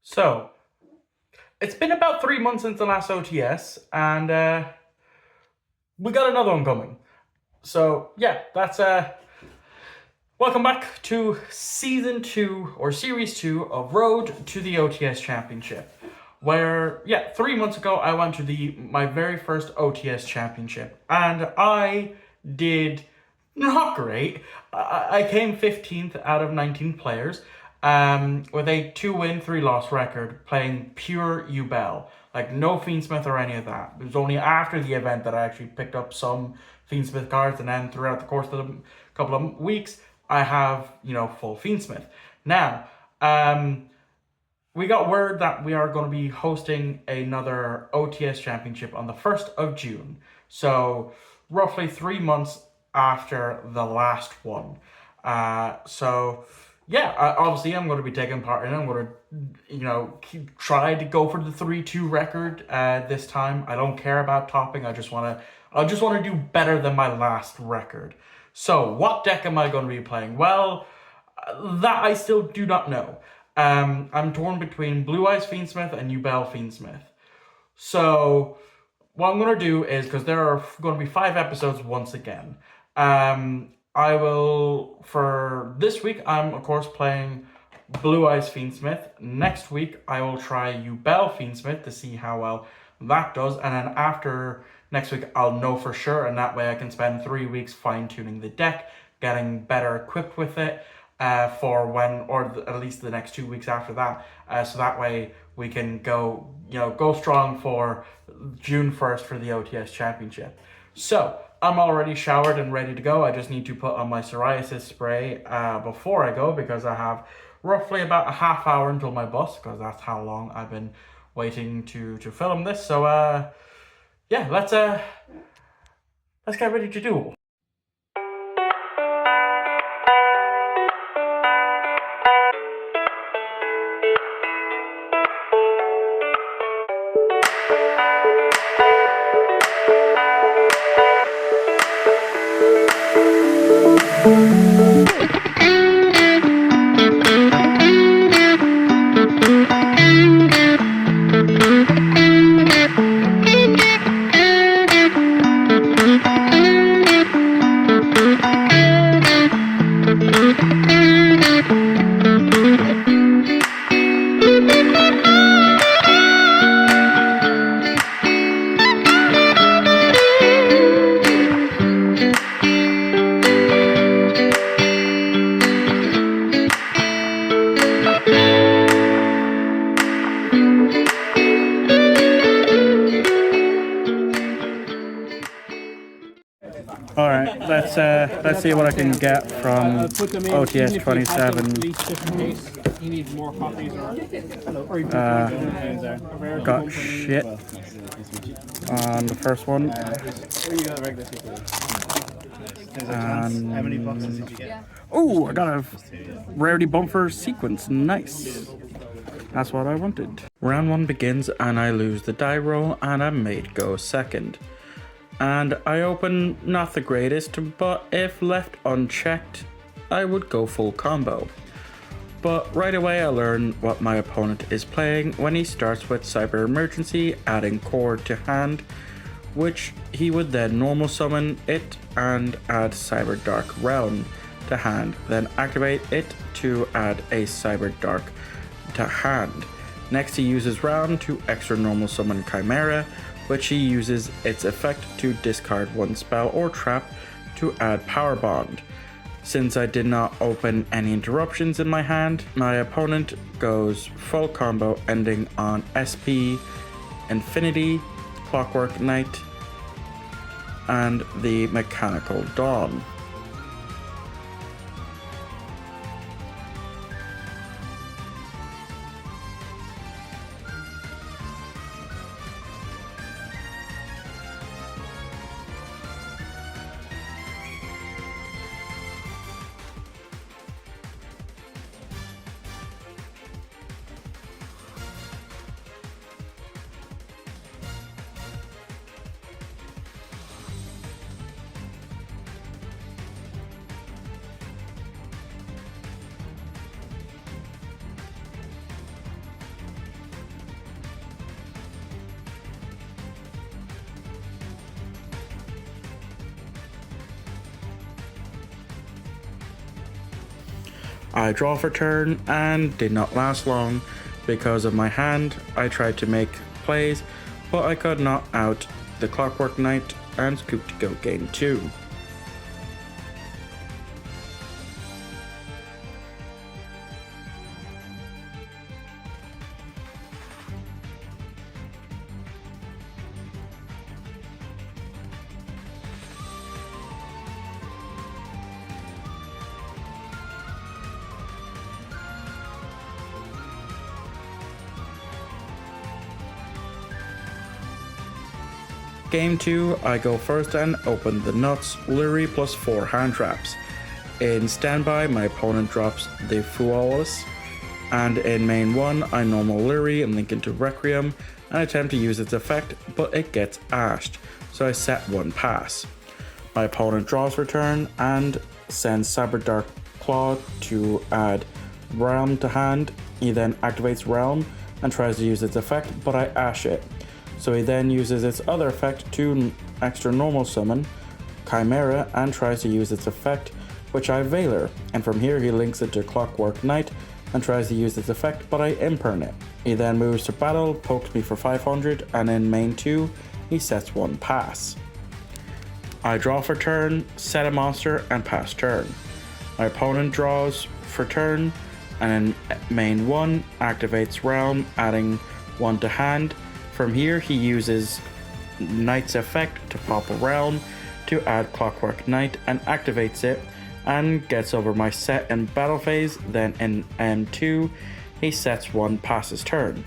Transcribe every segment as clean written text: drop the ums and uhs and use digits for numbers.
So, it's been about 3 months since the last OTS, and we got another one coming. So, yeah, that's welcome back to Season 2, or Series 2 of Road to the OTS Championship. Where, 3 months ago, I went to my very first OTS Championship, and I did not great. I came 15th out of 19 players, with a 2-win, 3-loss record, playing pure UBell. Like, no Fiendsmith or any of that. It was only after the event that I actually picked up some Fiendsmith cards, and then throughout the course of the couple of weeks, I have, full Fiendsmith. Now, we got word that we are going to be hosting another OTS Championship on the 1st of June. So, roughly 3 months after the last one. Obviously I'm going to be taking part in it. I'm going to, try to go for the 3-2 record this time. I don't care about topping. I just want to do better than my last record. So, what deck am I going to be playing? Well, that I still do not know. I'm torn between Blue Eyes Fiendsmith and Ubel Fiendsmith. So, what I'm going to do is, because there are going to be 5 episodes once again, for this week, I'm of course playing Blue Eyes Fiendsmith. Next week, I will try Ubel Fiendsmith to see how well that does. And then after next week, I'll know for sure. And that way I can spend 3 weeks fine-tuning the deck, getting better equipped with it for when, or at least the next 2 weeks after that. So that way we can go strong for June 1st for the OTS Championship. So, I'm already showered and ready to go. I just need to put on my psoriasis spray before I go, because I have roughly about a half hour until my bus, because that's how long I've been waiting to film this. So, let's get ready to do. Alright, let's see what I can get from OTS 27. You need more copies Got shit on the first one. Oh, I got a rarity bumper sequence. Nice. That's what I wanted. Round 1 begins and I lose the die roll and a mate goes second. And I open not the greatest, but if left unchecked, I would go full combo. But right away I learn what my opponent is playing when he starts with Cyber Emergency, adding core to hand, which he would then normal summon it and add Cyber Dark Realm to hand, then activate it to add a Cyber Dark to hand. Next he uses Realm to extra normal summon Chimera, which he uses its effect to discard one spell or trap to add Power Bond. Since I did not open any interruptions in my hand, my opponent goes full combo ending on SP, Infinity, Clockwork Knight, and the Mechanical Dawn. I draw for turn and did not last long because of my hand. I tried to make plays, but I could not out the Clockwork Knight and scoop to go game 2. Game 2, I go first and open the nuts, Lurie plus 4 hand traps. In standby, my opponent drops the Fualis, and in main 1, I normal Lurie and link into Requiem and attempt to use its effect, but it gets ashed, so I set 1 pass. My opponent draws for turn and sends Saber Dark Claw to add Realm to hand. He then activates Realm and tries to use its effect, but I ash it. So he then uses its other effect to extra normal summon Chimera and tries to use its effect, which I Veiler, and from here he links it to Clockwork Knight and tries to use its effect, but I imperm it. He then moves to battle, pokes me for 500, and in main 2 he sets 1 pass. I draw for turn, set a monster, and pass turn. My opponent draws for turn, and in main 1 activates Realm, adding 1 to hand. From here he uses Knight's effect to pop a Realm to add Clockwork Knight and activates it and gets over my set in battle phase. Then in M2 he sets 1 passes turn.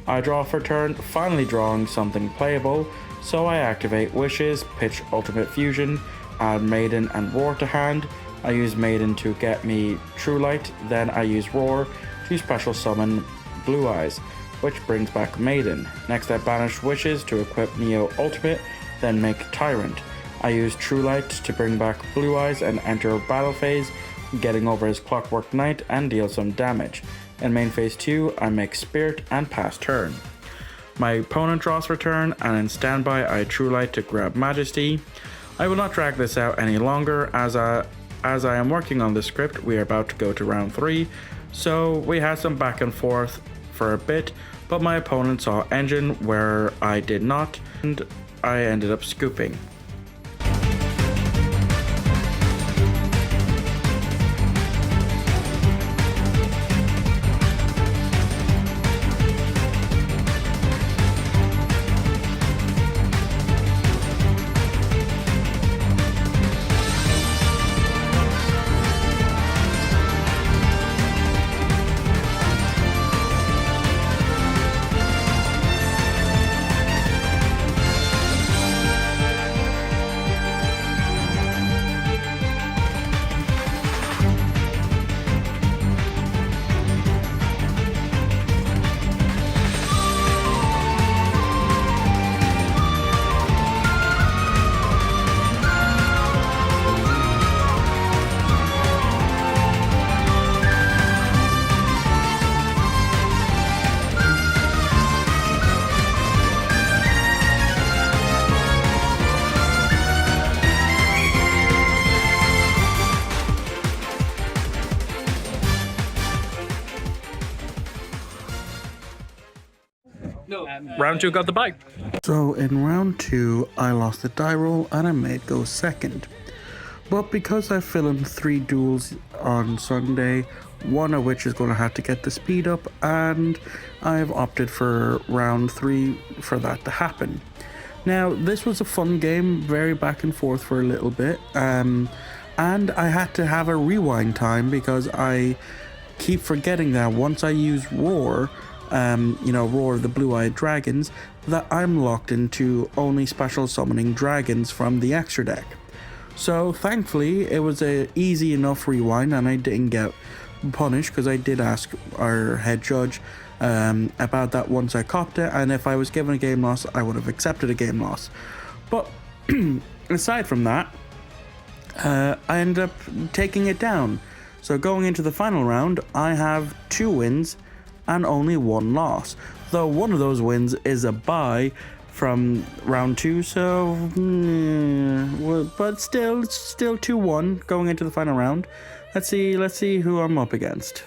I draw for turn, finally drawing something playable, so I activate Wishes, pitch Ultimate Fusion, add Maiden and Roar to hand. I use Maiden to get me True Light, then I use Roar to special summon Blue Eyes, which brings back Maiden. Next I banish Wishes to equip Neo Ultimate, then make Tyrant. I use True Light to bring back Blue Eyes and enter battle phase, getting over his Clockwork Knight and deal some damage. In main phase 2, I make Spirit and pass turn. My opponent draws for turn, and in standby I True Light to grab Majesty. I will not drag this out any longer as I am working on the script. We are about to go to round 3, so we had some back and forth for a bit, but my opponent saw Engine where I did not, and I ended up scooping. Round 2 got the bike. So in round 2, I lost the die roll and I made go second. But because I filmed 3 duels on Sunday, one of which is going to have to get the speed up, and I have opted for round 3 for that to happen. Now, this was a fun game, very back and forth for a little bit, and I had to have a rewind time because I keep forgetting that once I use Roar, Roar of the Blue-Eyed Dragons, that I'm locked into only special summoning dragons from the extra deck. So thankfully it was a easy enough rewind and I didn't get punished because I did ask our head judge about that once I copped it, and if I was given a game loss I would have accepted a game loss. But aside from that, I ended up taking it down. So going into the final round, I have 2 wins and only 1 loss, though one of those wins is a bye from round 2, so but still 2-1 going into the final round. Let's see who I'm up against.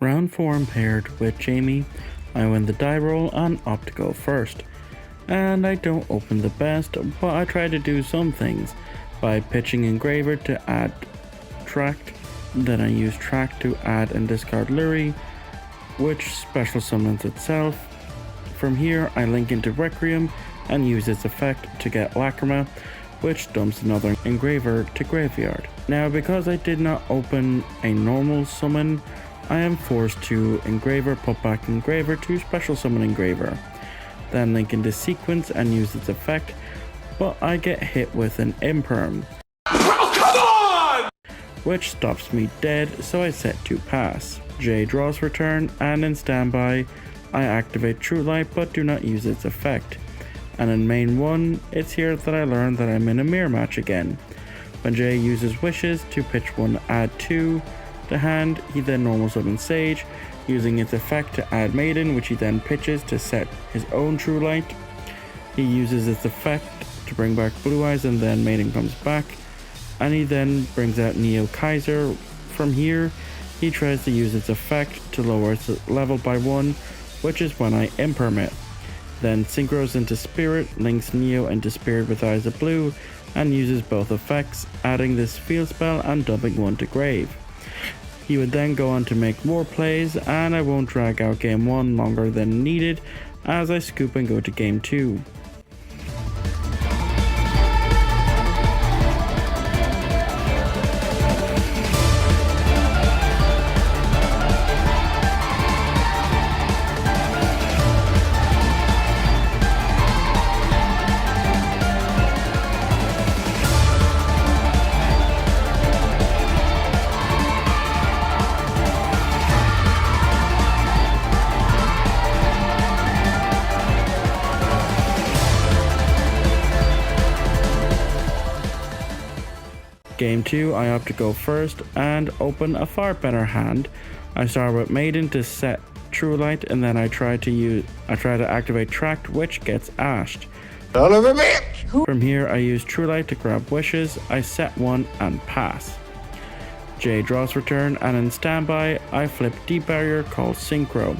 Round 4 I'm paired with Jamie. I win the die roll and opt to go first. And I don't open the best, but I try to do some things by pitching Engraver to add Tract. Then I use Tract to add and discard Lurie, which special summons itself. From here I link into Requiem and use its effect to get Lacrima, which dumps another Engraver to graveyard. Now because I did not open a normal summon, I am forced to Engraver, put back Engraver to special summon Engraver. Then link into Sequence and use its effect, but I get hit with an Imperm. Oh, come on! Which stops me dead, so I set to pass. Jay draws for turn, and in standby, I activate True Light but do not use its effect. And in main 1, it's here that I learn that I'm in a mirror match again. When Jay uses Wishes to pitch 1 add 2 to hand, he then normal summons Sage, using its effect to add Maiden, which he then pitches to set his own True Light. He uses its effect to bring back Blue Eyes and then Maiden comes back, and he then brings out Neo Kaiser. From here, he tries to use its effect to lower its level by 1, which is when I Imperm it. Then synchros into Spirit, links Neo into Spirit with Eyes of Blue, and uses both effects, adding this field spell and dumping 1 to grave. He would then go on to make more plays, and I won't drag out game 1 longer than needed as I scoop and go to game 2. Game 2, I opt to go first and open a far better hand. I start with Maiden to set True Light, and then I try to activate Tract, which gets ashed. Son of a bitch! From here I use True Light to grab Wishes, I set 1 and pass. Jay draws for turn, and in standby I flip Deep Barrier called Synchro.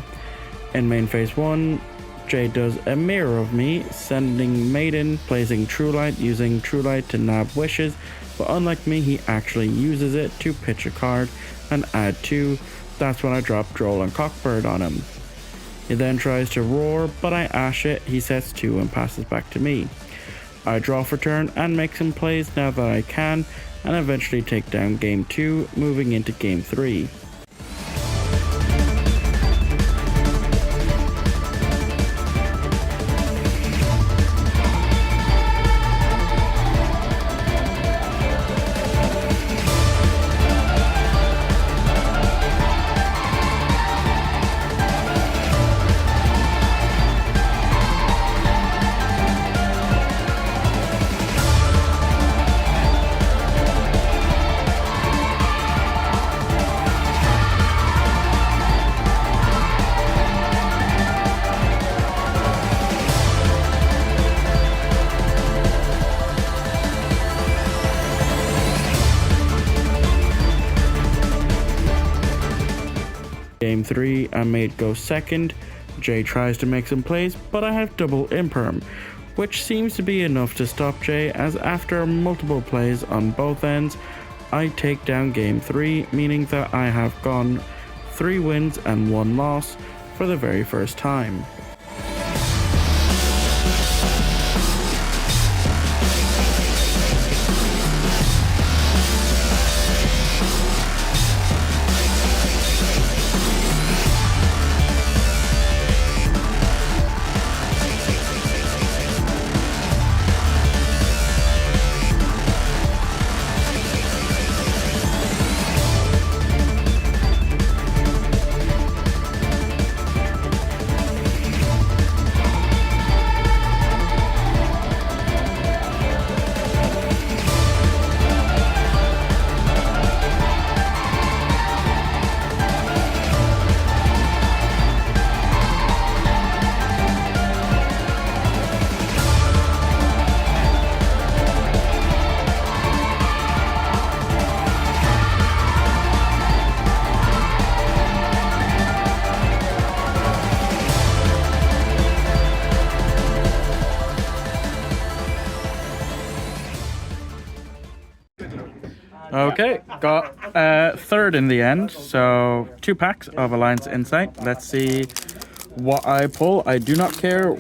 In main phase 1, Jay does a mirror of me, sending Maiden, placing True Light, using True Light to nab Wishes, but unlike me, he actually uses it to pitch a card and add 2. That's when I drop Droll and Cockbird on him. He then tries to roar, but I ash it, he sets 2 and passes back to me. I draw for turn and make some plays now that I can, and eventually take down game 2, moving into game 3. Game 3, I made go second. Jay tries to make some plays, but I have double Imperm, which seems to be enough to stop Jay, as after multiple plays on both ends, I take down game 3, meaning that I have gone 3 wins and 1 loss for the very first time. Okay, got third in the end, so 2 packs of Alliance Insight. Let's see what I pull. I do not care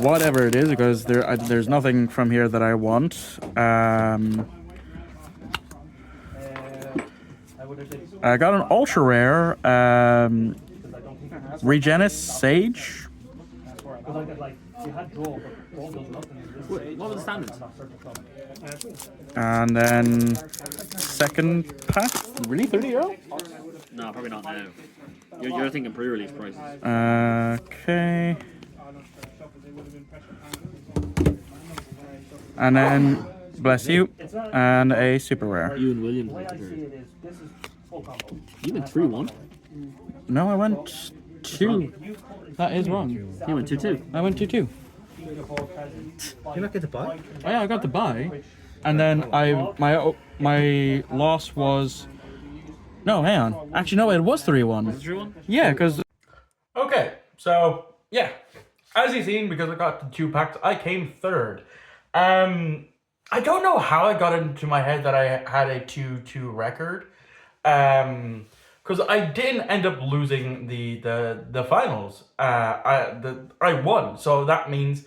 whatever it is because there's nothing from here that I want. I got an ultra rare Regenis Sage. What was the standards? And then second pack. Really, €30? No, probably not now. You're thinking pre-release prices. Okay. And then, bless you, and a super rare. You and Williams. You went 3-1. No, I went 2. That is wrong. You went 2-2. I went 2-2. You not get the buy? Oh yeah, I got the buy, and then my loss was. No, hang on. Actually, no, it was 3-1. 3-1? Yeah, because. Okay, so yeah, as you've seen, because I got the 2 packs, I came third. I don't know how I got into my head that I had a 2-2 record. Because I didn't end up losing the finals. I won, so that means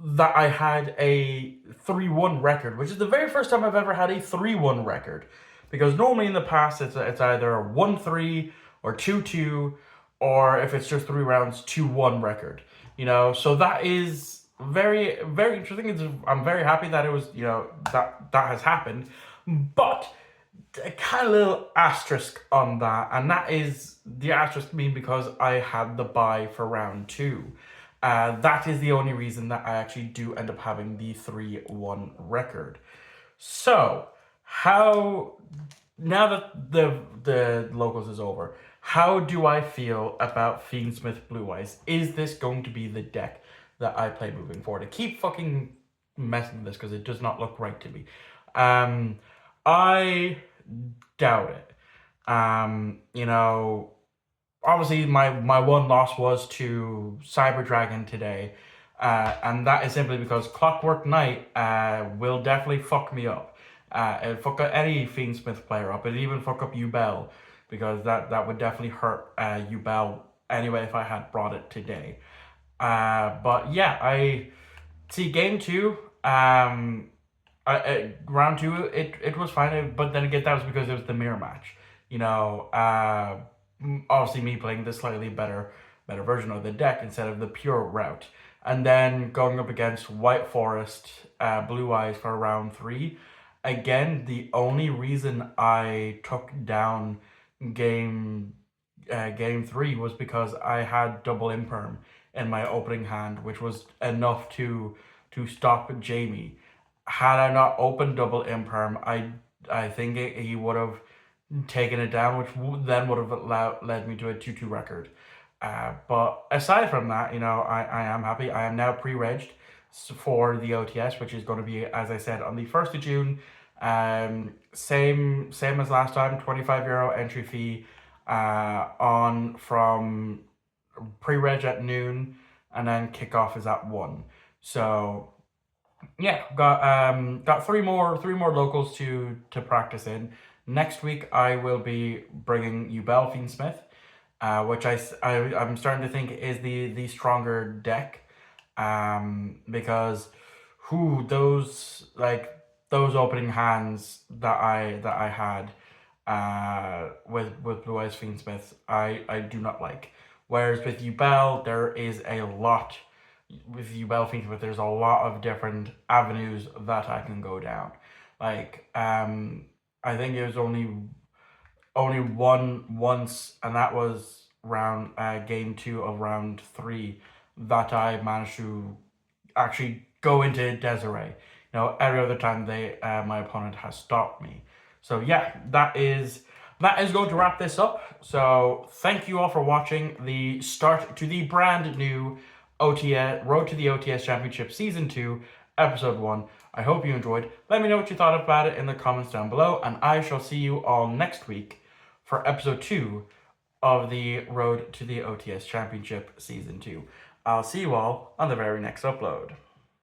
that I had a 3-1 record, which is the very first time I've ever had a 3-1 record. Because normally in the past it's either a 1-3 or 2-2, or if it's just 3 rounds, 2-1 record. You know, so that is very, very interesting. I'm very happy that it was, you know, that has happened. But a kind of little asterisk on that, and that is the asterisk being because I had the bye for round 2. That is the only reason that I actually do end up having the 3-1 record. So, how, now that the locals is over, how do I feel about Fiendsmith Blue Eyes? Is this going to be the deck that I play moving forward? I keep fucking messing with this because it does not look right to me. I doubt it. You know, obviously my one loss was to Cyber Dragon today, and that is simply because Clockwork Knight will definitely fuck me up. It'll fuck up any Fiendsmith player up. It'll even fuck up Ubel, because that would definitely hurt Ubel anyway if I had brought it today. But yeah, I see game 2. Round 2, it was fine, but then again, that was because it was the mirror match. You know, obviously me playing the slightly better version of the deck instead of the pure route, and then going up against White Forest, Blue Eyes for round 3. Again, the only reason I took down game 3 was because I had double imperm in my opening hand, which was enough to stop Jamie. Had I not opened double imperm, I think he would have taken it down, which then would have led me to a 2-2 record. But aside from that, you know, I am happy. I am now pre-regged for the OTS, which is going to be, as I said, on the 1st of June. Same as last time, €25 entry fee, on from pre-reg at noon, and then kickoff is at 1. So yeah, got three more locals to practice in. Next week I will be bringing Ubel Fiendsmith, which I'm starting to think is the stronger deck, because those opening hands that I had with Blue Eyes Fiendsmith, I do not like. Whereas with Ubel, there is a lot. With Ubel Fiendsmith, there's a lot of different avenues that I can go down. Like, I think it was only once, and that was game 2 of round 3, that I managed to actually go into Desiree. You know, every other time my opponent has stopped me. So yeah, that is going to wrap this up. So thank you all for watching the start to the brand new OTS Road to the OTS Championship Season 2, Episode 1. I hope you enjoyed. Let me know what you thought about it in the comments down below, and I shall see you all next week for Episode 2 of the Road to the OTS Championship Season 2. I'll see you all on the very next upload.